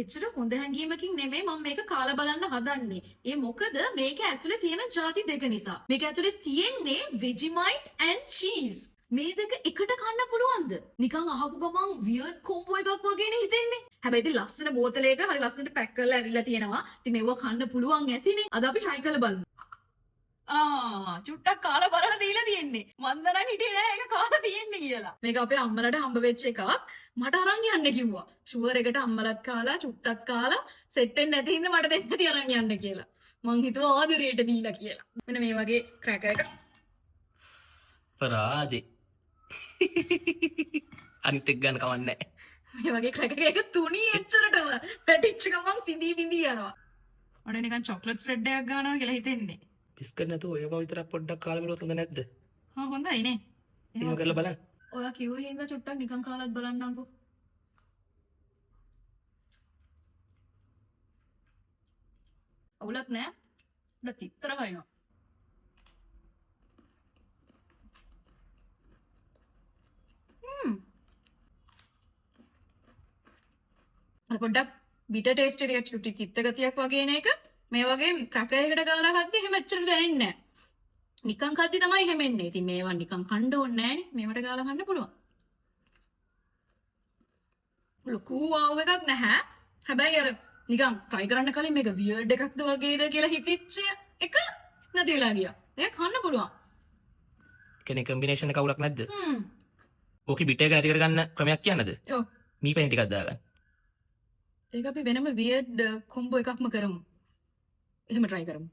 එච්චර හොඳ හැඟීමකින් නෙමෙයි මම මේක කාලා බලන්න හදන්නේ. ඒ මොකද මේක ඇතුලේ තියෙන ಜಾති දෙක නිසා. මේක ඇතුලේ තියෙන්නේ Vegemite and cheese. මේ දෙක එකට කන්න පුළුවන්ද? නිකන් අහපු ගමන් weird combo එකක් වගේනේ හිතෙන්නේ. හැබැයි ඉතින් ලස්සන බෝතලයක හරි ලස්සනට පැක් කරලා ඇවිල්ලා තියෙනවා. ඉතින් මේව කන්න පුළුවන් ඇතිනේ. අද අපි try කරලා බලමු. චුට්ටක් කාලා බලලා දීලා තියෙන්නේ. මන් දරන් හිටියේ නෑ ඒක කාලා තියෙන්නේ කියලා. මේක අපේ අම්මලට හම්බ වෙච්ච එකක්. මට අරන් යන්න කිව්වා. ෂුවර් එකට අම්මලත් කාලා චුට්ටක් කාලා සෙට් වෙන්නේ නැති හින්දා මට දෙන්නටි අරන් යන්න කියලා. මං හිතුවා ආදරයට දීලා කියලා. මෙන්න මේ වගේ ක්‍රැකර් එක. පරාදේ. අනිත් එක ගන්න කවන්නේ නැහැ. මේ වගේ ක්‍රැකර් එක තුනී එච්චරටම පැටිච්ච ගමන් සිඳී බිඳී යනවා. මට නිකන් චොක්ලට් ස්ප්‍රෙඩ් එකක් ගන්නවා කියලා හිතෙන්නේ. බිස්කට් නැතුව ඔයව විතරක් පොඩ්ඩක් කාලා බලුවොත් හොඳ නැද්ද? හොඳයි නේ. එහෙම කරලා බලන්න. ඔයා කිව්වේ හින්දා චුට්ටක් නිකන් කාලත් බලන්නම්කෝ. අවුලක් නෑ. උඩ තිත්තර වයින්නවා. අර පොඩ්ඩක් බිටර් ටේස්ට් එකක් චුටි තිත්ත ගතියක් වගේ එන එක මේ වගේ ක්‍රැකර් එකකට ගාලා කද්දි එහෙම එච්චර දැනෙන්නේ නෑ. නිකන් කද්දි තමයි එහෙම එන්නේ. ඉතින් මේවා නිකන් කන්න ඕනේ නෑනේ. මේවට ගාලා කන්න පුළුවන්. ලොකු වව් එකක් නැහැ. හැබැයි අර නිකන් try කරන්න කලින් මේක weird එකක්ද වගේද කියලා හිතෙච්ච එක නැති වෙලා ගියා. ඒක කන්න පුළුවන්. කෙනෙක් කම්බිනේෂන් එක අවුලක් නැද්ද? ඕකේ බිට් එක නැති කරගන්න ක්‍රමයක් කියන්නද? ඔව්. මීපැණි ටිකක් දාගන්න. ඒක අපි වෙනම weird කොම්බෝ එකක්ම කරමු. එහෙම try කරමු.